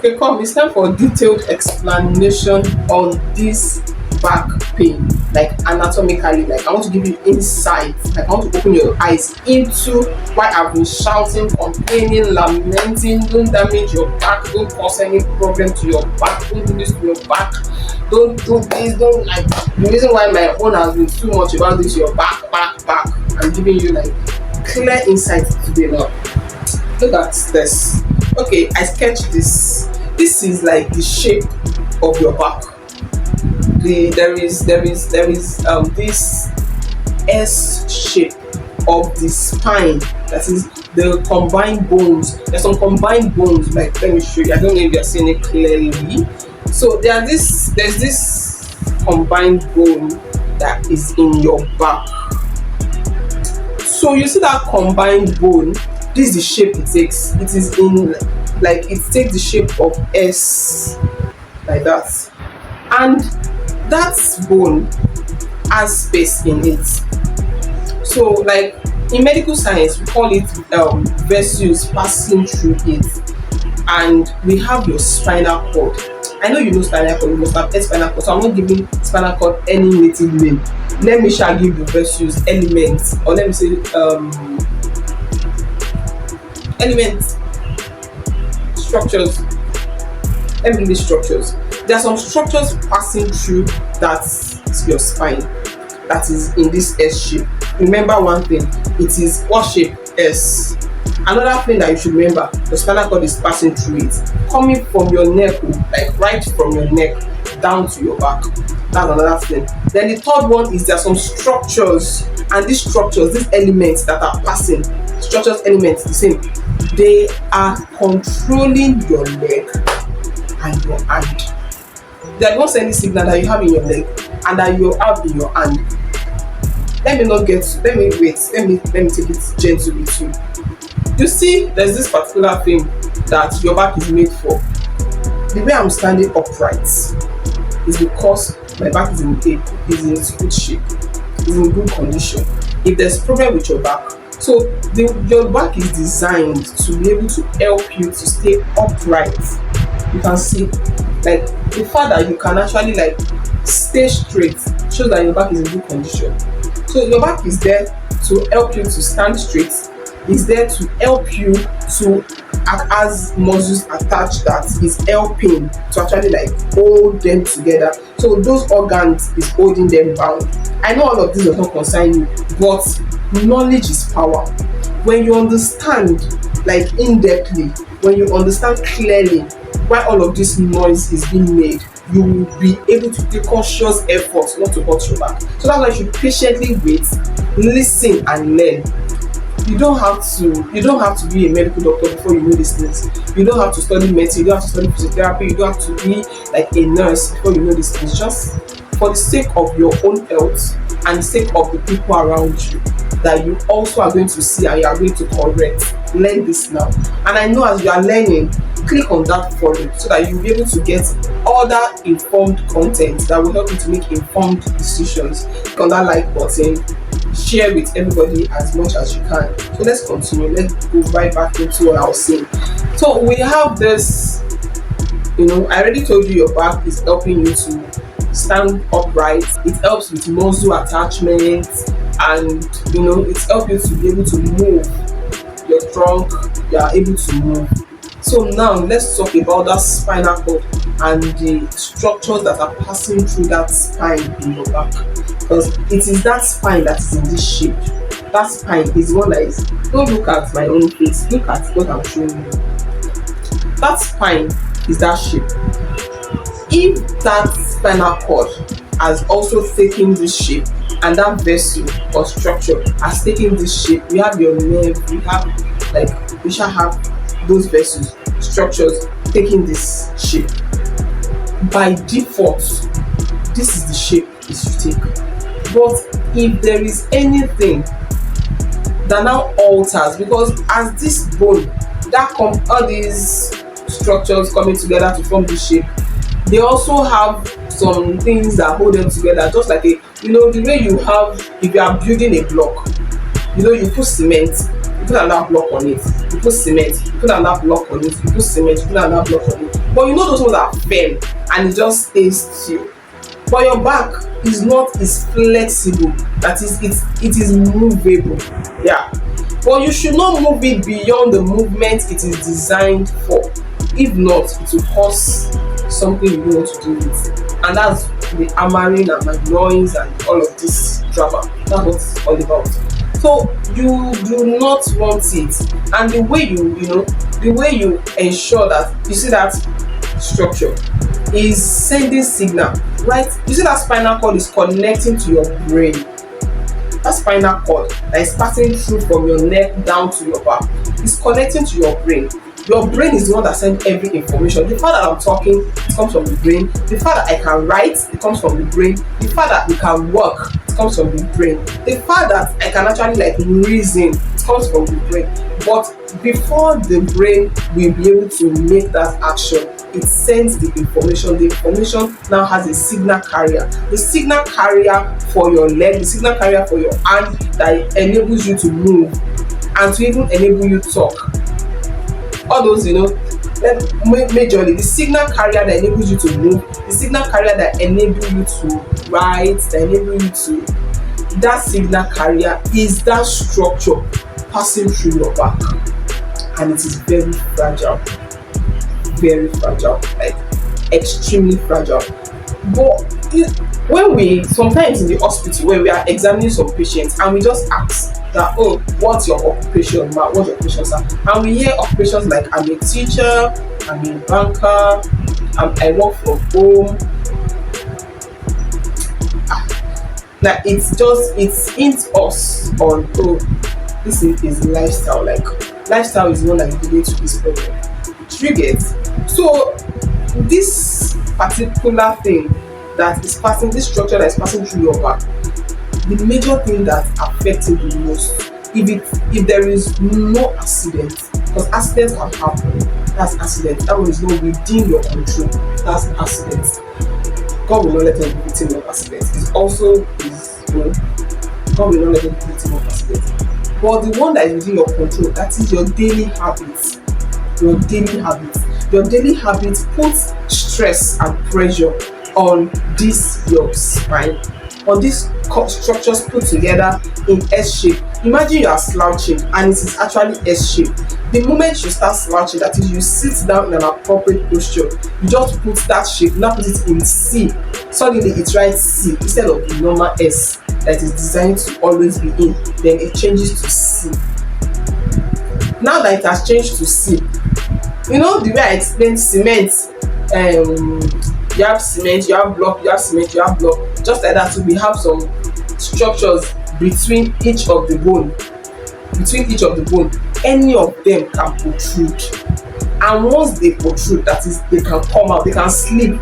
Okay, come. It's time for detailed explanation on this back pain, like anatomically. Like I want to give you insight. Like I want to open your eyes into why I've been shouting, complaining, lamenting. Don't damage your back. Don't cause any problem to your back. Don't do this to your back. Don't do this. Don't like the reason why my own has been too much about this. Your back. I'm giving you like clear insight today now. Look at this. Okay, I sketched this. This is like the shape of your back. There is this S shape of the spine. That is the combined bones. There's some combined bones. Like let me show you. I don't know if you're seeing it clearly. So there's this combined bone that is in your back. So you see that combined bone, this is the shape it takes. It is in like it takes the shape of S like that. And that bone has space in it. So like in medical science we call it vessels passing through it. And we have your spinal cord. I know you know spinal cord, you must have heard spinal cord, so I'm not giving spinal cord any native name. Let me shall give the vessels elements, or let me say elements, structures. Let me give you structures. There are some structures passing through that's your spine, that is in this S shape. Remember one thing, it is what shape? S. Another thing that you should remember, the spinal cord is passing through it, coming from your neck, like right from your neck down to your back. That's another thing. Then the third one is there are some structures, and these structures, these elements that are passing, structures, elements, the same. They are controlling your leg and your hand. They are not sending signal that you have in your leg and that you have in your hand. Let me take it gentle with you. You see, there's this particular thing that your back is made for. The way I'm standing upright is because my back is in good shape, is in good condition. If there's problem with your back, so your back is designed to be able to help you to stay upright. You can see, like the fact that you can actually like stay straight shows that your back is in good condition. So your back is there to help you to stand straight. Is there to help you to as muscles attached that is helping to actually like hold them together. So those organs is holding them bound. I know all of this does not concern you, but knowledge is power. When you understand like in-depthly, when you understand clearly why all of this noise is being made, you will be able to take conscious effort not to hurt your back. So that's why you should patiently wait, listen and learn. You don't have to be a medical doctor before you know these things. You don't have to study medicine, you don't have to study physiotherapy, you don't have to be like a nurse before you know these things. Just for the sake of your own health and the sake of the people around you that you also are going to see and you are going to correct. Learn this now. And I know as you are learning, click on that forum so that you'll be able to get other informed content that will help you to make informed decisions. Click on that like button, share with everybody as much as you can. So let's continue. Let's go right back into what I was saying. So we have this, I already told you your back is helping you to stand upright. It helps with muscle attachment, and it helps you to be able to move your trunk. You are able to move. So now let's talk about that spinal cord and the structures that are passing through that spine in your back, because it is that spine that is in this shape. That spine is one that is, don't look at my own face, look at what I'm showing you. That spine is that shape. If that spinal cord has also taken this shape, and that vessel or structure has taken this shape, we have your nerve, we shall have those vessels, structures taking this shape. By default, this is the shape it should take. But if there is anything that now alters, because as this bone, all these structures coming together to form this shape, they also have some things that hold them together, just like the way you have, if you are building a block, you put cement, you put another block on it, you put cement, you put another block on it, you put cement, you put another block on it. But you know those ones are firm and it just stays still. But your back is flexible. That is, it is movable. Yeah. But you should not move it beyond the movement it is designed for. If not, it will cause something you don't want to do with. And that's the hammering and the noise and all of this drama. That's what it's all about. So you do not want it. And the way the way you ensure that, you see that structure is sending signal, right? You see that spinal cord is connecting to your brain. That spinal cord that is passing through from your neck down to your back is connecting to your brain. Your brain is the one that sends every information. The fact that I'm talking, it comes from the brain. The fact that I can write, it comes from the brain. The fact that we can work, it comes from the brain. The fact that I can actually reason, it comes from the brain. But before the brain will be able to make that action, it sends the information. The information now has a signal carrier. The signal carrier for your leg, the signal carrier for your hand that enables you to move and to even enable you to talk. All those, majorly the signal carrier that enables you to move, the signal carrier that enables you to write, that enables you to, that signal carrier is that structure passing through your back, and it is very fragile, like extremely fragile. But when we sometimes in the hospital when we are examining some patients and we just ask that, oh, what's your occupation, ma? What's your occupations are? And we hear occupations like, I'm a teacher, I'm a banker, I work from home. Like it hints us on, oh, this is lifestyle. Like lifestyle is one that relates to this problem. Do you get? So this particular thing that is passing, this structure that is passing through your back, the major thing that affects it the most, if there is no accident, because accidents can happen, that's accident. That one is not within your control. That's accident. God will not let them be victim of accident. It's also God will not let them be victim of accident. But the one that is within your control, that is your daily habits. Your daily habits puts stress and pressure on this your spine, on these structures put together in S shape. Imagine you are slouching and it is actually S shape. The moment you start slouching, that is, you sit down in an appropriate posture, you just put that shape, now put it in C. Suddenly it writes C instead of the normal S that is designed to always be in. Then it changes to C. Now that it has changed to C, the way I explained cement, you have cement, you have block, you have cement, you have block. Just like that, so we have some structures between each of the bone. Any of them can protrude. And once they protrude, that is, they can come out, they can slip.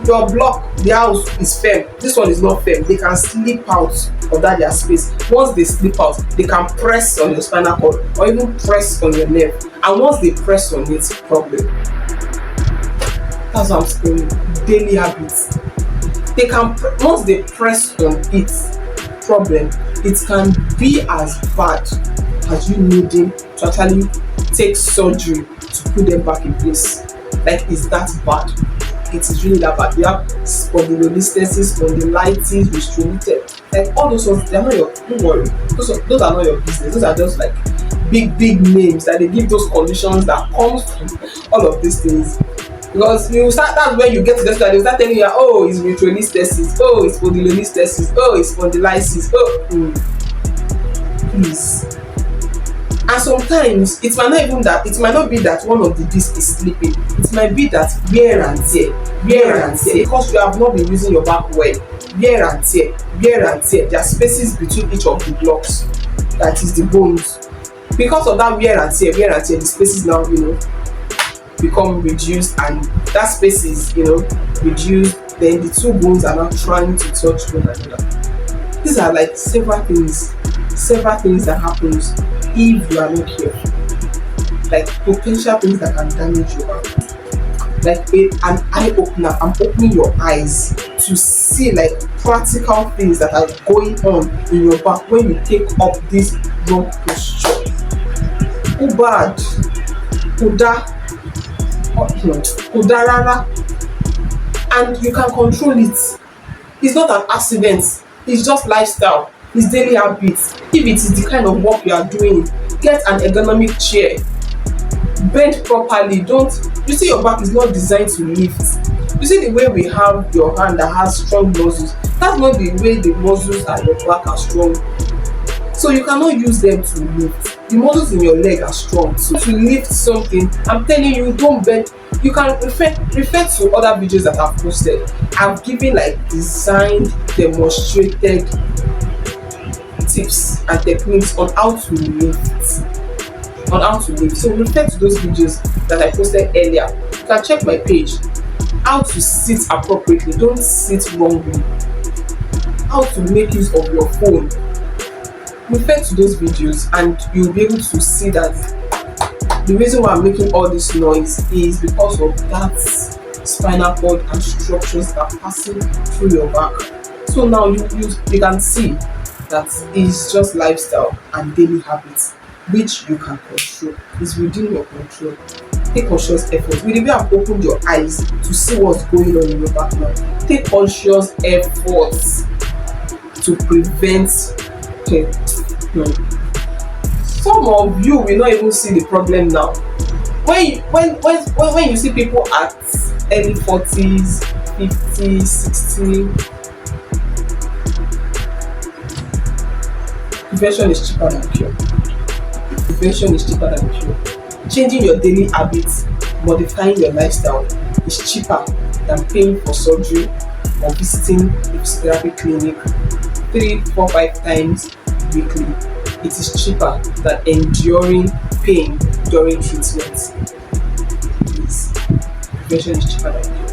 Your block, the house is firm. This one is not firm. They can slip out of that their space. Once they slip out, they can press on your spinal cord or even press on your nerve. And once they press on it, problem. That's what I'm saying. Daily habits. They can once they press on it, problem. It can be as bad as you needing to actually take surgery to put them back in place. Like, it's that bad. It is really that bad. You have spondylolisthesis, spondylitis, restricted. Like all those ones, they are not your. Don't worry. Those are not your business. Those are just like big names that they give those conditions that comes from all of these things. Because that's when you get to the start, they start telling you, oh, it's retrolisthesis, oh, it's spondylolisthesis, oh, it's spondylitis, please. And sometimes it might not be that one of the discs is slipping. It might be that wear and tear, because you have not been using your back well. Wear and tear. There are spaces between each of the blocks, that is the bones. Because of that wear and tear, the spaces now, become reduced, and that space is reduced. Then the two bones are now trying to touch one another. These are like several things that happens if you are not careful, like potential things that can damage your back. Like an eye opener. I'm opening your eyes to see like practical things that are going on in your back when you take up this wrong posture. Ubad, Uda. kò dáa rárá, and you can control it. It's not an accident, it's just lifestyle, it's daily habits. If it is the kind of work you are doing, get an ergonomic chair, bend properly. Don't, you see, your back is not designed to lift. You see the way we have your hand that has strong muscles, that's not the way the muscles at your back are strong. So you cannot use them to lift. The muscles in your leg are strong. So to lift something, I'm telling you, don't bend. You can refer to other videos that I've posted. I've given like designed, demonstrated tips and techniques on how to lift. On how to lift. So refer to those videos that I posted earlier. You can check my page. How to sit appropriately. Don't sit wrongly. How to make use of your phone. Refer to those videos and you'll be able to see that the reason why I'm making all this noise is because of that spinal cord and structures that are passing through your back. So now you can see that it's just lifestyle and daily habits which you can control. It's within your control. Take conscious effort. With the way I've opened your eyes to see what's going on in your back now, take conscious efforts to prevent pain. Some of you will not even see the problem now. When you see people at early 40s, 50, 60, prevention is cheaper than cure. Prevention is cheaper than cure. Changing your daily habits, modifying your lifestyle is cheaper than paying for surgery or visiting a physiotherapy clinic 3, 4, 5 times weekly. It is cheaper than enduring pain during treatment. Please, prevention is cheaper than cure.